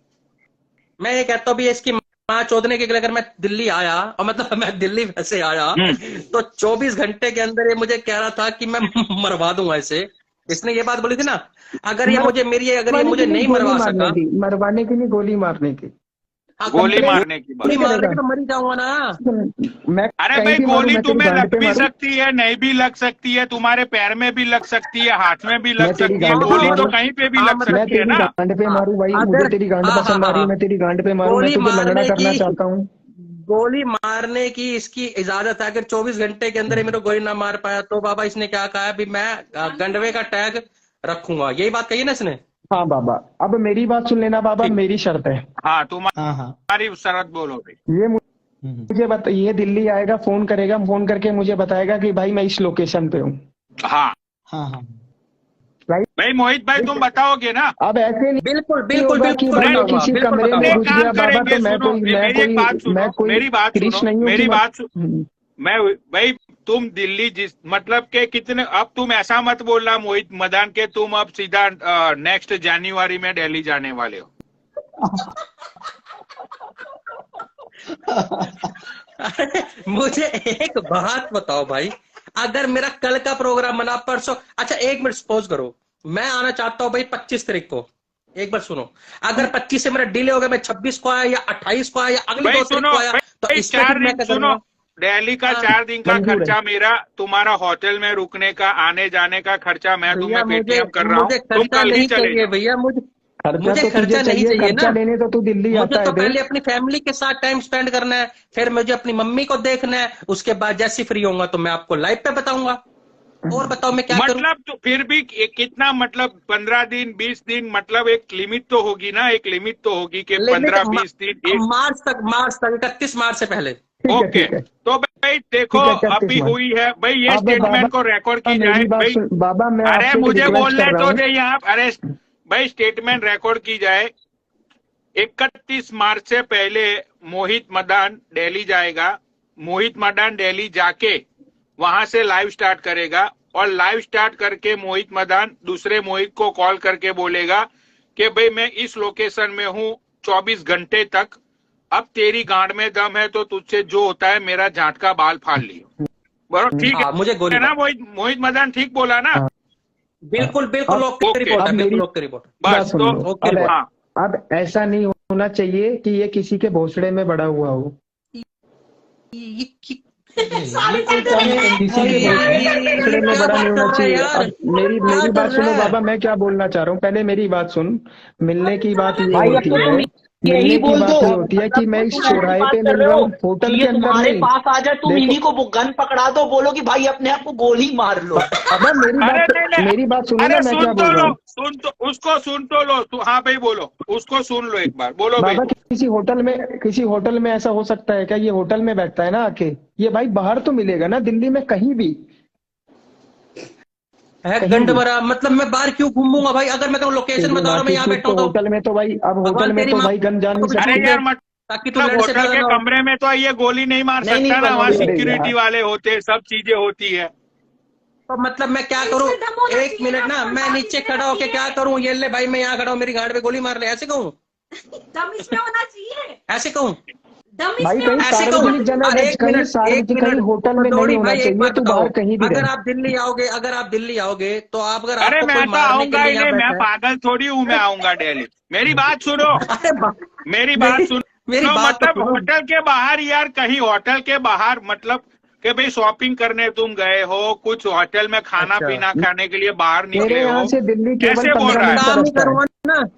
मैं ये कहता हूँ भी इसकी माँ चोदने के लिए अगर मैं दिल्ली आया, और मतलब मैं दिल्ली वैसे आया, तो 24 घंटे के अंदर ये मुझे कह रहा था कि मैं मरवा दूंगा इसे। इसने ये बात बोली थी ना, अगर ये मुझे मेरी, अगर ये मरवाने मुझे की नहीं, नहीं गोली मरवा मारने सका, की, मरवाने की नहीं, गोली मारने की। गोली अरे मारने की बात। गोली मारने करेगा। की तो मर ही जाऊंगा ना। मैं अरे कहीं भाई भी मारूं, गोली मैं तेरी तुम्हें गांड लग पे भी मारूं। सकती है, नहीं भी लग सकती है, तुम्हारे पैर में भी लग सकती है, हाथ में भी लग मैं तेरी सकती है, गांड पे गोली तो मारूं। कहीं पे भी हाँ लग मतलब, मैं सकती है तेरी ना। गांड पे हाँ, मारूं भाई, मुझे अगर, तेरी गांड हाँ हाँ पसंद आ हाँ रही है, हाँ, मैं तेरी गांड पे मारूं, मैं गोली तुझे लंगड़ा मारने करना की, चाहता हूँ। गोली मारने की इसकी इजाजत है। अगर 24 घंटे के अंदर ये मेरे को गोली ना मार पाया, तो बाबा इसने क्या कहा है भी मैं गंडवे का टैग रखूंगा, यही बात कही ना इसने। हाँ बाबा, अब मेरी बात सुन लेना बाबा, ठीक, मेरी शर्त है। हाँ हाँ हाँ। तुम्हारी शरत बोलो भाई। ये हम्म। मुझे ये दिल्ली आएगा, फोन करेगा, फोन करके मुझे बताएगा कि भाई मैं इस लोकेशन पे हूँ। हाँ हाँ हाँ। राइट। भाई मोहित भाई तुम बताओगे ना। अब ऐसे बिल्कुल नहीं बिल्कुल होगा कि बिल्कुल भाई नहीं, मैं बताऊंगा, किसी बिल्कुल कमरे में एक बताऊंगा। घुस काम गया बाबा, करेंगे, तो सुनो मेरी एक बात सुनो, मेरी बात कृष्ण सुनो, नहीं हूँ कि मेरी मैं। बात मैं भाई, तुम दिल्ली जिस मतलब के कितने, अब तुम ऐसा मत बोलना मोहित मदान के तुम अब सीधा नेक्स्ट जनवरी में दिल्ली जाने वाले हो। मुझे एक बात बताओ भाई, अगर मेरा कल का प्रोग्राम बना परसों, अच्छा एक मिनट सपोज करो मैं आना चाहता हूं भाई 25 तारीख को, एक बार सुनो, अगर 25 से मेरा डिले हो गया, मैं 26 को आया या 28 को आया या अगली भाई 2 तारीख सुनो को आया, तो भाई, इसमें फिर 4 मैं दिन क्या सुनो, करूंगा? दिल्ली का हाँ, 4 दिन का मंजूर है। खर्चा मेरा, तुम्हारा होटल में रुकने का, आने जाने का खर्चा मैं भैया तुम्हें मुझे, पेटीएम कर रहा हूँ, मुझे तुम खर्चा कल ही नहीं चले चाहिए जाओ। भैया, मुझे खर्चा मुझे तो तुझे खर्चा नहीं चाहिए, चाहिए खर्चा ना। लेने तो तू दिल्ली मुझे आता तो है पहले देख। अपनी फैमिली के साथ टाइम स्पेंड करना है, फिर मुझे अपनी मम्मी को देखना है, उसके बाद जैसे फ्री होऊंगा तो मैं आपको लाइव पे बताऊंगा। और बताओ मैं क्या करूं? मतलब तो फिर भी कितना, मतलब 15 दिन 20 दिन, मतलब एक लिमिट तो होगी ना, एक लिमिट तो होगी कि लिमिट 15-20 दिन एक। मार्च तक, 31 मार्च से पहले। ठीक है ओके, ठीक है। तो भाई देखो ठीक है, अभी 31 मार्च। हुई है भाई, ये अब स्टेटमेंट को रिकॉर्ड की जाए मेरी बात भाई। सुन बाबा, मैं अरे आपसे मुझे रिक्वेस्ट बोलने कर रहा तो हूँ। दे यहाँ। अरे भाई स्टेटमेंट रिकॉर्ड की जाए। 31 मार्च से पहले मोहित मदान दिल्ली जाएगा। मोहित मदान दिल्ली जाके वहां से लाइव स्टार्ट करेगा और लाइव स्टार्ट करके मोहित मदान दूसरे मोहित को कॉल करके बोलेगा कि भाई मैं इस लोकेशन में हूँ 24 घंटे तक, अब तेरी गांड में दम है तो तुझसे जो होता है मेरा झाट का बाल फाड़ लियो। बराबर ठीक हाँ, मुझे गोली है ना? मार। मोहित मदान ठीक बोला ना? बिल्कुल बिल्कुल अब- ओके ओके। रिपोर्ट है, अब बिल्कुल मेरी ओके रिपोर्ट। बात बस सुन तो लो। ओके अब रिपोर्ट। हाँ अब ऐसा नहीं होना चाहिए कि ये किसी के भोसड़े में बड़ा हुआ हो। साली क्या किसी के भोसड़े में बड़ा नहीं बात होना कर रहे हैं चाहिए। यार, अब मेरी क्या मेरी कर बात सुनो रहा है? बाबा, मैं क्या बोलना चाह रहा हूँ, पहले मेरी बात सुन। मिलने की बात ये भाई अब होती तो तुम है, यही मिलने की बोल बात दो। ये होती है कि मैं इस तुम ऐसी चौराहे बात पे कर मिल रहे रहा हो हूँ, होटल कि के ये अंदर तुम्हारे नहीं। पास आ जाए, तुम देखो इन्हीं को वो गन पकड़ा दो, बोलो कि भाई अपने आप को गोली मार लो। अब मेरी अरे बात नहीं नहीं, मेरी बात सुनो अरे ना, मैं क्या सुन तो बोल रहा लो, हूँ। सुन तो उसको सुन तो लो तू। हाँ भाई बोलो, उसको सुन लो एक बार, बोलो भाई। बाबा किसी होटल में ऐसा हो सकता है क्या? ये होटल में बैठता है ना आके, ये भाई बाहर तो मिलेगा ना, दिल्ली में कहीं भी। है कहीं गंड भी भरा, मतलब मैं बाहर क्यों घूमूंगा भाई? अगर मैं तेरे लोकेशन तेरी बता रहा माँ हूँ मैं की यहाँ चूत बैठा तो हूँ तो होटल में तो भाई, अब भगवान होटल में तेरी तो माँ भाई गन जा नहीं को भी अरे छूट सकती। दे यार ताकि तू मतलब लड़ से होटल पैदा के ना हो। कमरे में तो ये गोली नहीं मार नहीं सकता ना, वहाँ बनोगे। अरे सिक्योरिटी यार, वाले होते हैं, सब चीजें होती है। तो मतलब मैं क्या करूँ? एक मिनट ना, मैं नीचे खड़ा होके क्या करूँ? ये ले भाई मैं यहाँ खड़ा हूँ, मेरी गाड़ पे गोली मार ले, ऐसे कहूँ? दम इसमें होना चाहिए, ऐसे कहूँ? दम भाई इसमें कहीं होना ऐसे चाहिए। कहूँ? सार्वजनिक जगह अरे कहीं एक सार्वजनिक, कहीं मिनट होटल में नहीं पटौड़ी होना भाई, एक चाहिए। बात तू बताओ। बाहर कहीं भी अगर रहे। आप दिल्ली आओगे, तो अगर अरे आपको मैं कोई तो मारने के आऊंगा लिए ही यहाँ नहीं, मैं बैठा है। पागल थोड़ी हूँ मैं आऊंगा दिल्ली। मेरी बात सुनो, अरे मेरी बात मेरी मेरी सुनो। बात तो मतलब सुनो। होटल के बाहर यार, कहीं होटल के बाहर मतलब कि भाई शॉपिंग करने तुम गए हो, कुछ होटल में खाना अच्छा, पीना खाने के लिए बाहर मेरे निकले यहाँ हो, से दिल्ली केवल कैसे बोल 15 रहा है? मिनट का काम ही रास्ता है। करूंगा ना,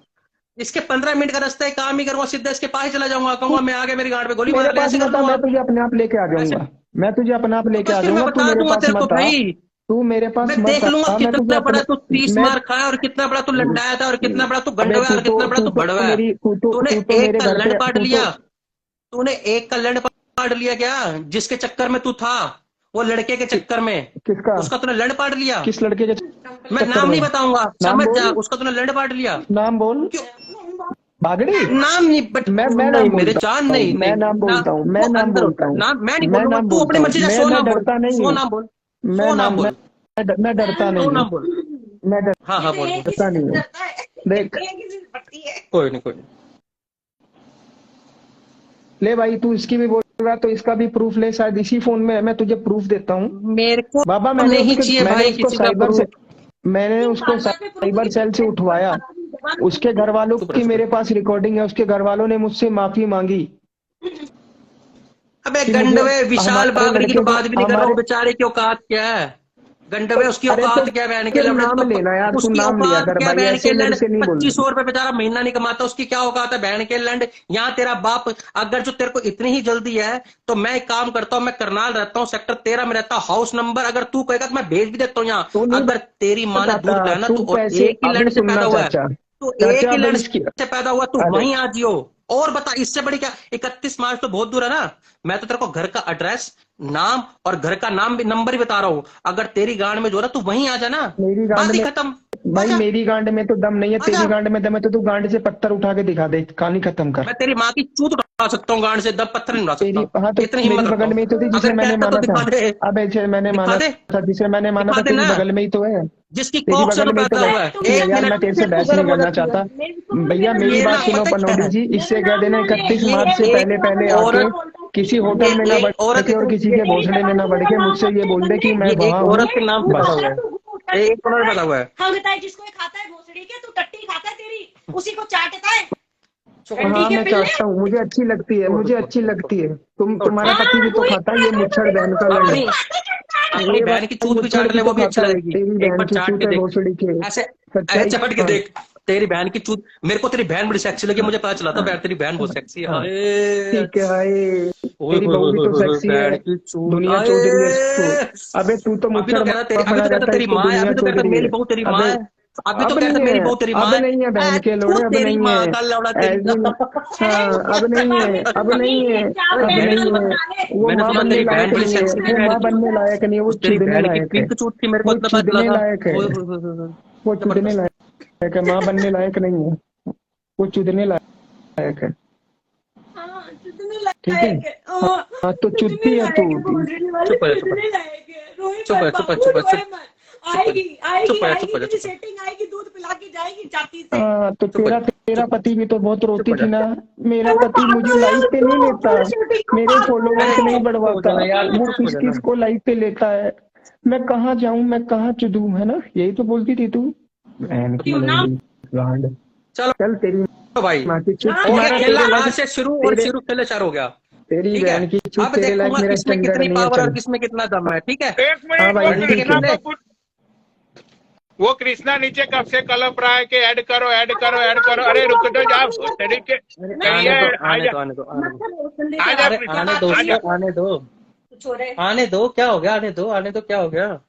इसके 15 मिनट का रास्ता है, काम ही करूंगा, सीधा इसके पास ही चला जाऊंगा, कहूंगा मैं आगे मेरी गाड़ पे गोली मेरे मार ले, पास ऐसे कर मत आ, लूंगा। मैं तुझे अपने आप लेके आ ऐसे जाऊंगा। मैं तुझे अपने आप तो लेके बस आ फिर मैं जाऊंगा, तू बता मेरे दूंगा पास तेरे को मत आ। भाई, तू मेरे पास मैं मत देख लूंगा आ, मैं तुझे कितना बड़ा अपने तू 30 मैं मार खाया और कितना बड़ा तू लंडाया था और कितना बड़ा तू अबे गंडवा है और कितना बड़ा तू बड़वा है। तूने तू तो एक मेरे का घर लंड पे पाट लिया, तूने एक का लंड पाट लिया क्या? जिसके चक्कर में तू था, वो लड़के के चक्कर में, किसका? उसका तूने लंड पाट लिया। किस लड़के के मैं चक्कर नाम में? नहीं बताऊंगा, नाम समझ जा, बोल, उसका तूने लंड पाट लिया। नाम बोल। क्यों? भागड़ी। नाम नहीं, बट मैं नहीं नाम मेरे बोलता जान, हूँ, नहीं मैं नहीं नाम ना, बोलता हूँ, वो मैं नाम अंदर बोलता होता है हूँ, नाम, मैं नहीं मैं बोलूंगा, नाम तू बोलता अपनी हूँ। मर्जी से सो मैं नाम बोल, डरता नहीं सो हूँ। नाम बोल, मैं सो नाम नाम बोल, मैं डरता सो नहीं हूँ। नाम बोल। मैं हाँ हाँ बोल बोल। डरता नहीं हूँ। देख कोई नहीं कोई नहीं। ले भाई, तू इसकी भी बोल रहा तो इसका भी प्रूफ ले, शायद इसी फोन में मैं तुझे प्रूफ देता हूँ। मेरे को बाबा नहीं चाहिए भाई किसी का प्रूफ। मैंने उसको साइबर सेल से उठवाया। उसके घर वालों चुप की रह, मेरे पास रिकॉर्डिंग है, उसके घर वालों ने मुझसे माफी मांगी अबे कि मुझे गंडवे विशाल हमारे बाबरी की तो लड़के को बात भी नहीं कर रहा हूँ, हमारे बेचारे की औकात क्या है? गंडवे उसकी अरे तो औकात क्या है? बहन के फिर लड़े नाम तो लेना यार, तू उसकी नाम लिया औकात कर क्या है? भाई, बहन के ऐसे मेरे लंड से नहीं बोल। 2500 रुपए बेचारा महीना नहीं कमाता, उसकी क्या औकात है? बहन के लंड, यहाँ तेरा बाप, अगर जो तेरे को इतनी ही जल्दी है तो मैं एक काम करता हूँ, मैं करनाल रहता हूँ, सेक्टर 13 में रहता हूँ, हाउस नंबर अगर तू कहेगा तो मैं भेज भी देता हूँ यहाँ। तू नहीं अगर तेरी माँ ने दूध बताता, पिलाया ना, तू तू और पैसे एक ही अभी लंड से पैदा सुनना हुआ है, चाचा। तू एक चाचा ही अबे लंड इसकी से पैदा हुआ, तू अरे वहीं आ जियो। और बता इससे बड़ी क्या? 31 मार्च तो बहुत दूर है ना। मैं तो तेरे को घर का एड्रेस, नाम और घर का नाम भी, नंबर भी बता रहा हूँ। अगर तेरी गांड में जो है तू वहीं आ जा ना, मेरी गांड बात ही में खत्म। भाई, आजा, मेरी गांड में तो दम नहीं है, आजा। तेरी गांड में दम है तो तू गांड से पत्थर उठा के दिखा दे, कहानी खत्म कर। मैं तेरी माँ की चूत उठा सकता हूँ गांड से, दब पत्थर नहीं उठा तेरी सकता, हाँ तो इतनी हिम्मत मेरी रखता बगल हूँ। में ही तो थी जिसे अगर मैंने कहता तो माना था। दिखा दे, अब ऐसे मैंने दिखा माना दे, था, जिसे मैंने माना दिखा था, तेरी देना। बगल में ही तो है। जिसकी तेरी कोख से बगल में ही तो पैदा हुआ है। बैठी है एक यार, मिनट मैं तेरे से में बहस गर्म नहीं हो करना जाती है। चाहता। भैया मेरी ये बात ना सुनो पता क्या पनौटी है, जी, इससे कह देना 31 मार्च से एक पहले पहले आके किसी होटल में ना एक बढ़ औरत, के और किसी के भोसड़े में ना बढ़ के मुझसे ये बोल दे कि मैं ये वहां एक हूँ। औरत के नाम से पैदा बस हुआ है, एक औरत पैदा हुआ है। हाँ बताए, जिसको ये खाता है भोसड़ी के, तू टट्टी खाता है तेरी, उसी को चाटता है। हाँ मैं चाहता हूँ, मुझे अच्छी लगती है, मुझे अच्छी लगती है। तुम्हारा पति भी तो खाता है, ये मुच्छड़ बहन का लड़। अपनी अपनी ये बहन की भाई चूत भी मुच्छड़ चाट की ले, तो वो भी अच्छी खाता है, लगेगी। तेरी एक बहन बार की चाट चूत के है देख, भोसड़ी के। ऐसे ऐसे सच्चाई। चपट के हाँ देख। तेरी बहन की चूत, मेरे को तेरी बहन बड़ी सेक्सी लगी, मुझे पता चला था यार तेरी बहन बहुत सेक्सी है। हाँ, हाय, ठीक है। हाय, ओए तेरी होए बहू भी होए तो होए होए, सेक्सी है, बहन की चूत, दुनिया चौधरी है इसको। आए। अबे तू तो अभी तो मुच्छड़ कह रहा तेरी, बाबा अभी पड़ा तो कहता रहता है, तेरी इसको माँ है, दुनिया अभी तो कहता चौधरी मेरी है। बहू तेरी माँ अबे है। अभी तो अब कहते नहीं मेरी है, बहू तेरी अब माँ है। नहीं है बहन के लोड़े, अब तेरी नहीं माँ है का लौड़ा तेरी ऐसी। माँ। हाँ अब नहीं है, अब नहीं है, अब मैंने नहीं सुना है। वो मैंने माँ सुना बनने तेरी लायक बहन बड़ी नहीं है, सेंसिटिव वो है। माँ बनने लायक नहीं है, वो उस तेरी चुदने बहन की लायक है, पिंक चूत थी, मेरे को वो इतना पता चुदने लगा। लायक है, वो चुदने जबरदस्त। लायक है, माँ बनने लायक नहीं है, वो चुदने लायक है। हाँ, चुदने ठीक है, लायक है। हाँ, हाँ तो चुदने चुदती है तू। लायक है, भोंडने वाले चुप हो जा, चुप हो चुदने लायक है। रोए चुप हो मत जा, चुप हो जा, बाबू, चुप हो जा, रोए मत। आएगी आएगी चुप हो जा, आएगी, चुप हो जा, तेरी चुप हो जा, सेटिंग आएगी, दूध पिला के जाएगी जाती से। हाँ तो चुप हो तेरा जा, तेरा चुप पति भी तो बहुत चुप रोती हो थी जा। ना। मेरा अरे पति मुझे पागल है लाइफ पे वो नहीं तो, लेता, पूरी शूटिंग को मेरे पागल फॉलोवर्स है। नहीं चुप हो बढ़वाता, जाना यार, वो चुप हो किस जाना। किस को लाइफ पे लेता है। मैं कहाँ जाऊं, मैं कहाँ चुदूं, है ना, यही तो बोलती थी तू। बहन की क्यों ना? लौंडी गांड। चलो चल तेरी भाई, माँ की चुप, हाँ, हो गया तुम्हारा खेला तेरे आज लायक, से शुरू, और तेरे शुरू खेले चार हो गया। तेरी ठीक है, बहन की चुप, अब तेरे लायक देखूंगा मेरा किसमें स्टैंडर्ड कितनी नहीं है। पावर और चल किसमें कितना दम है। ठीक है, एक हाँ मिनट, भाई एक रंडी मिनट, ठीक खेल है। ले। इनको कुछ। वो कृष्णा नीचे कब से कलप रहा है कि ऐड करो ऐड करो ऐड करो। अरे रुक तो जाओ तरीके। अरे नहीं आने है, दो, आ आने जा, दो, आने दो, आने दो। आ जा अरे कृष्णा, आने दो आ जा। उसको, आने दो, छोड़े। आने दो, क्या हो गया, आने दो, आने दो, क्या हो गया,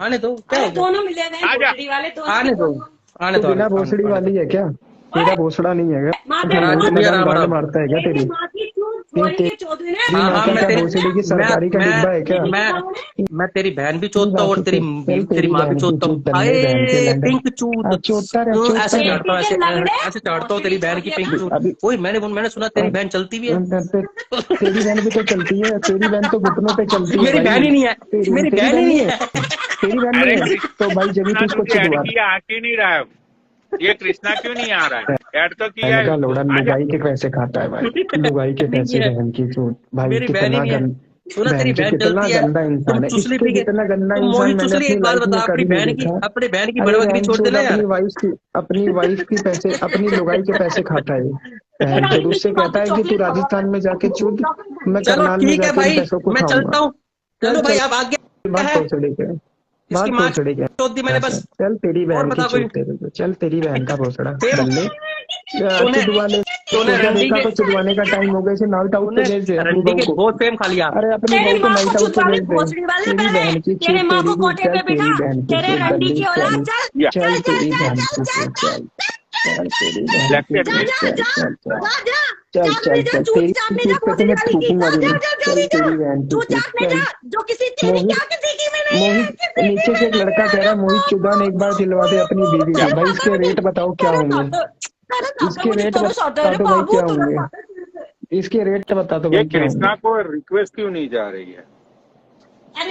आने दो, क्या अरे हो गया, दोनों मिले हुए हैं, आ जा। भोसड़ी वाले दोनों आने के दो, दोनों। आने तू दो, बिना आने दो, भोसड़ी आने दो। वाली है क्या? तेरा भोसड़ा नहीं है क्या? माँ जो तेरी नंगे माँ राजू मैदान राम गांड राम। मारता है क्या तेरी? की चूत तेरी जोड़ी के चौधरी ने तेरी हाँ माँ हाँ, का मैं क्या तेरी, भोसड़ी की मैं सरकारी का डिब्बा है क्या? मैं तेरी बहन भी तेरी चोदता हूँ, और बाकी तेरी चल तेरी तेरी माँ भी बहन की चोदता हूँ। चूत दल्ले बहन के आए लंडन। पिंक चूत, चोता ऐसे रहे करता हूँ, बेटी ऐसे के लंगड़े ऐसे चढ़ता हूँ तेरी बहन की पिंक चूत। अभी। वही मैंने सुना तेरी बहन चलती भी है। तेरी बहन भी तो चलती है, तेरी बहन तो घुटनों पे चलती है मेरी भाई। बहन ही नहीं है, तेरी मेरी तेरी बहन ही बहन नहीं नहीं है, है। तेरी बहन अरे नहीं है तो भाई जब भी तू कृष्णा उसको तुझे ऐड चिढ़वा। किया, आ क्यों नहीं रहा है? ये कृष्णा क्यों नहीं आ रहा है? ऐड तो किया बहन है का उसको, लोड़ा आ जा। लुगाई के पैसे खाता है भाई, लुगाई के नहीं पैसे है, बहन की चूत भाई। मेरी बहन ही कितना नहीं है। सुना तेरी बहन जो बहन कितना चलती है। गंदा तुम इंसान है, चुसली इसके पी के, जितना गंदा तुम इंसान मोहित मैंने चुसली, अपनी एक बात लाइफ बता, में कभी नहीं देखा। अपनी बहन की अरे बड़बकरी बहन छोड़ चोद देना यार। अपनी वाइफ की पैसे, अपनी लुगाई के पैसे खाता है बहन चोद। उससे कहता है कि तू राजस्थान में जाके चुद, मैं चलो करनाल में ठीक है जाके इन भाई, पैसों को मैं खाऊंगा। चलता हूँ। चल चलो भाई, चल, अब आज्ञा बात है। भोसड़ी के, इसकी बात माँ भोसड़ी के। चोद दी मैंने बस। चल तेरी और बहन की बता कोई। चूत तेरे को, चल तेरी बहन का भोसड़ा सेम दल्ले। तूने चुदवा ले, तूने सोचा रंडी देखा के तो चुदवाने का टाइम हो गया, इसे नाइट आउट पे तूने भेज दे अपनी रंडी बहू के को। बहुत फेम खा लिया। अरे अपनी तेरी बहू को माँ को नाइट आउट पे चुदवा ले भेज दे। भोसड़ी वाले, तेरी पहले बहन की तेरे चूत माँ तेरी को की, कोटे चल पे बिठा। तेरी बहन की तेरे चूत रंडी दल्ली की औलाद, चल। चल या चल चल चल तेरी चल बहन चल की चल चूत चल, चल तेरी बहन की इलेक्टेड जा चूत जा चल जा चल चल जा जा चल चाटने चल जा, चल। चूत तेरी चाटने जा चूत पे तो भोसड़ी मैं वाली की, थूकूंगा जा भी जा नहीं। जा चल जल्दी जा, तेरी बहन की चूत चूत चाटने जा। चल। जो किसी तेरी मोहित क्या किसी की में नहीं है, मोहित किसी की नीचे में से एक नहीं लड़का कह रहा है मोहित चुदान एक बार दिलवा दे अपनी बीवी क्या? को। भाई इसके रेट बताओ क्या होंगे, इसके रेट बता दो भाई क्या होंगे, इसके रेट बता दो ये भाई क्या होंगे। कृष्णा को रिक्वेस्ट क्यों नहीं जा रही है?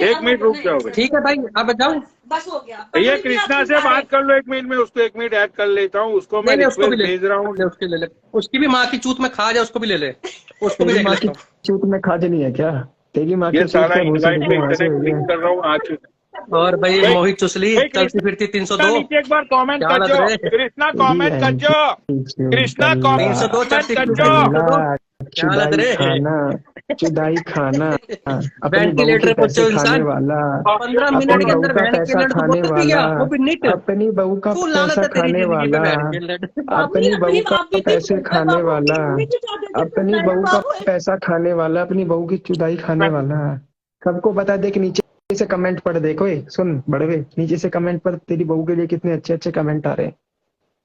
एक मिनट रुक जाओ भाई। ठीक है भाई, अब जाऊँ। बस हो गया। ये कृष्णा से बात कर लो 1 मिनट में, उसको 1 मिनट ऐड कर लेता हूँ, उसको मैं नहीं उसको भी रिक्वेस्ट ले भेज रहा हूँ। ले, उसकी ले ले, उसकी भी माँ की चूत में खा जाए, उसको भी ले ले, उसको भी तेरी देख माँ की लेता हूँ। चूत में खाजनी है क्या? तेरी माँ ये की चूत सारा क्या भूसड़ी इनवाइट की पे वहां से इतने हुई क्लिक है? कर रहा हूँ आ चुका। और भाई भाई मोहित चुसली भाई चलती फिरती कृष्णा 302, नीचे एक बार कमेंट क्या कर लग जो, रहे, कृष्णा तेरी कमेंट कर बहन जो, की चूत कृष्णा दल्ला, 302 कमेंट चलती कर फिरती जो। 302, दल्ला, क्या लग चुदाई रहे। खाना, चुदाई खाना, अपनी बहू के वेंटिलेटर पे पैसे जो खाने इंसान वाला, 15 मिनट अपनी के बहू अंदर का बहन की पैसा लड़ तो खाने बोतल पी वाला, गया, वो भी नीट। अपनी बहू का तू पैसा लानत है तेरी खाने जिंदगी पे वाला, बहन की लड़। अपनी बहू का पैसे खाने वाला, अपनी बहू का बाबू पैसा खाने वाला, अपनी बहू की चुदाई खाने वाला। सबको बता देख, नीचे से कमेंट पढ़, देखो ये सुन बड़वे, नीचे से कमेंट पढ़, तेरी बहू के लिए कितने अच्छे अच्छे कमेंट आ रहे हैं।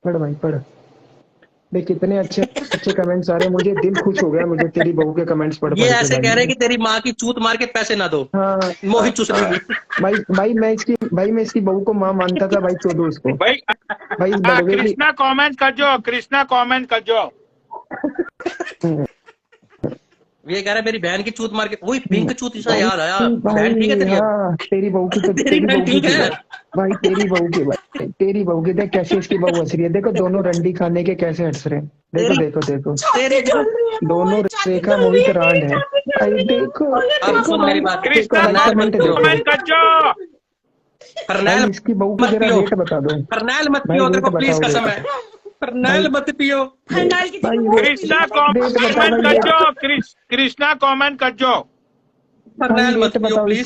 पढ़ भाई पढ़, देख कितने अच्छे अच्छे कमेंट्स आ रहे हैं। मुझे दिल खुश हो गया, मुझे तेरी बहू के कमेंट्स पढ़ ये पढ़ के ऐसे कह रहे हैं भाई। कि तेरी माँ की चूत मार के पैसे ना दो, हाँ मोहित चुसली हाँ, की। भाई भाई मैं इसकी बहू को माँ मानता था भाई, चोदो इसको भाई भाई, इस बड़वे की। कृष्णा कमेंट कर जो, कृष्णा कमेंट कर जो। ये कह रहा है मेरी बहन की चूत मार के, वही पिंक चूत सा याद आया। भाई बहन ठीक है तेरी अब? हाँ, तेरी बहू की तो तेरी तेरी बहन बहू की ठीक थी है? भाई, तेरी बहू की भाई, तेरी बहू की देख कैसे इसकी बहू हंस रही है, देखो दोनों रंडी खाने के कैसे हंस रहे हैं, देखो तेरी देखो देखो, तेरी दोनों रेखा मोहित रांड है भाई, देखो अब देखो सुन भाई, मेरी बात, देखो कृष्णा भाई फरनैल मत कमेंट पियो, देखो कमेंट कर जो। फरनैल भाई, इसकी बहू को मत जरा पियो, रेट बता दो फरनैल मत भाई, पियो, तेरे रेट को प्लीज बताओ कसम रेट है, फरनैल मत पियो। फरनाल की भाई जगह रेट कृष्णा बता कमेंट भाई कर रेट। जो, कृष्णा कमेंट कर जो। फर्नैल मत रेट पियो बताओ, प्लीज।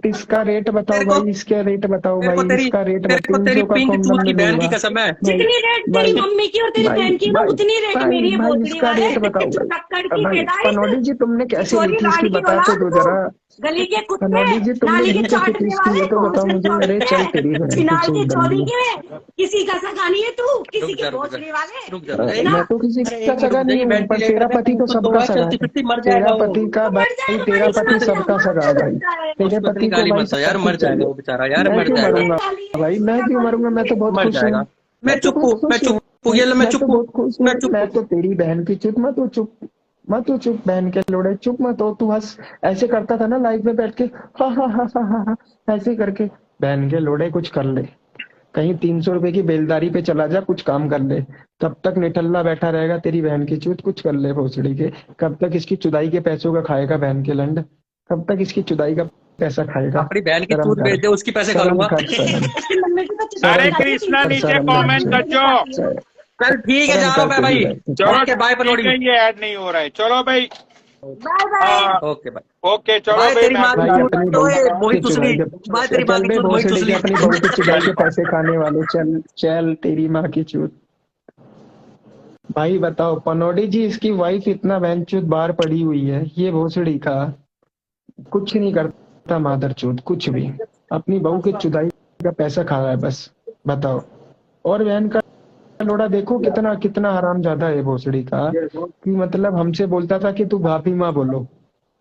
इसका रेट बताओ तेरे को भाई, इसका रेट बताओ तेरे को भाई, तेरी इसका रेट तेरे को बताओ, तेरी 300 का पिंक कॉन्डम चूत की बहन की मिलूंगा कसम है। भाई। जितनी रेट भाई तेरी मम्मी की और तेरी भाई बहन की ना, भाई उतनी रेट भाई मेरी भाई भोसड़ी इसका वाले। रेट बताओ भाई। चक्कर की भाई पैदाइश, पनौडी जी तुमने कैसे ली किशोरी थी इसकी, लाल की बता तो औलाद दो तू, जरा। गली के कुत्ते, पनौडी जी तुमने नाली ली के कैसे थी चाटने इसकी, वाले, ये तो बताओ घोंसले मुझे। अरे चौधरी चल है, तेरी बहन की चिनार के चूत चौधरी बल्ली। के, किसी का सगा नहीं है तू, किसी रुक के जा रुक जा भोसड़ी वाले। रुक जा रुक जा ना मैं तो किसी अरे का एक मिनट सगा रुक नहीं जाइए, हूँ, पर तेरा वेंटिलेटर पे पति तो 302 सबका है, सगा चलती है। फिरती मर तेरा जाएगा वो। पति का तो मर भाई, जाएगा तेरा भाई, पति इसको सबका मर सगा है भाई। जाएगा। तेरे उसको इतनी पति को गाली भाई मत दो यार, शांति मर जाएगा चाहिए। वो बेचारा यार, मैं मर क्यों जाएगा। मरूंगा भाई, मैं क्यों मरूंगा, मैं तो बहुत मर खुश हूँ। जाएगा। मैं मैं तो चुप हूँ, बहुत मैं खुश हूँ चुप हूँ, भाई, ये लो मैं मैं तो चुप हूँ, बहुत खुश मैं हूँ। चुप मैं हूँ। तो तेरी बहन की चुप, मत तो चुप, मत तो चुप बहन के लोड़े, चुप मत हो तू। हंस ऐसे करता था ना लाइव में बैठ के, हा हा हा हा हा हा, ऐसे करके। बहन के लोड़े कुछ कर ले, कहीं 300 रुपए की बेलदारी पे चला जा, कुछ काम कर ले। तब तक निठल्ला बैठा रहेगा तेरी बहन की चूत, कुछ कर ले भोसड़ी के। कब तक इसकी चुदाई के पैसों का खाएगा बहन के लंड, कब तक इसकी चुदाई का पैसा खाएगा। अपनी बहन की शर्म चूत कर, बेच दे, उसकी पैसे खा शर्म लूंगा। कर, शर्म, उसकी मम्मी की तो चिता हरे शर्म जाती है, कृष्णा 300 नीचे शर्म कर, कमेंट कर जो। चल ठीक है, शर्म जा रहा कर हूँ मैं तेरी भाई। बहन की चूत। चलो ओके बाय ठीक पनौड़ी। है, ये ऐड नहीं हो रहा है, चलो भाई। Bye bye. Okay bye. Okay चलो बाय भाई, तेरी मैं माँ की भाई चूत, अपनी ओए बहू की मोहित चुदाई चुसली। बाय के, तेरी माँ चल की बे चूत, मोहित भोसड़ी के, चुसली। अपनी बहू की चुदाई के पैसे खाने वाले, चल चल तेरी माँ की चूत। भाई बताओ पनौडी जी, इसकी वाइफ इतना बहनचोद बाहर पड़ी हुई है, ये भोसड़ी का कुछ नहीं करता मादरचोद, कुछ भी। अपनी बहू की चुदाई का पैसा खा रहा है बस, बताओ। और बहन का लोड़ा देखो कितना कितना हराम ज्यादा है भोसड़ी का, कि मतलब हमसे बोलता था कि तू भाभी माँ बोलो,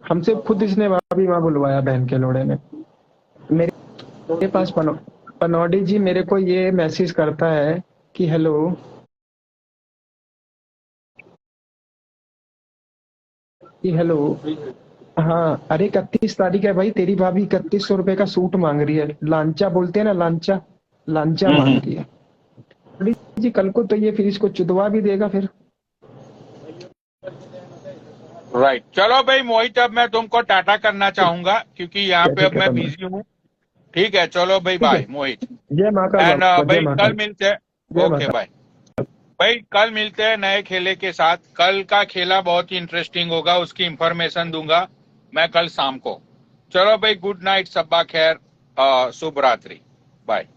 हमसे खुद इसने भाभी माँ बुलवाया बहन के लोड़े ने। मेरे पास पनौडी जी मेरे को ये मैसेज करता है कि हेलो, कि हेलो, हाँ अरे 31 तारीख है भाई, तेरी भाभी 3100 रुपए का सूट मांग रही है, लांचा बोलते हैं ना, लांचा, लांचा मांग रही है। पंडित जी कल को तो ये फिर इसको चुदवा भी देगा फिर। राइट, चलो भाई मोहित, अब मैं तुमको टाटा करना चाहूंगा क्योंकि यहाँ पे कैसे अब मैं खत्म है, बिजी हूँ। ठीक है, चलो भाई, ठीक है। बाय मोहित। जय महाकाल एंड बाबा, जय भाई कल महाकाल, मिलते हैं। जय ओके महाकाल। बाय भाई, कल मिलते हैं नए खेले के साथ। कल का खेला बहुत ही इंटरेस्टिंग होगा, उसकी इंफॉर्मेशन दूंगा मैं कल शाम को। चलो भाई, गुड नाइट, सब्बा खैर, शुभ रात्रि, बाय।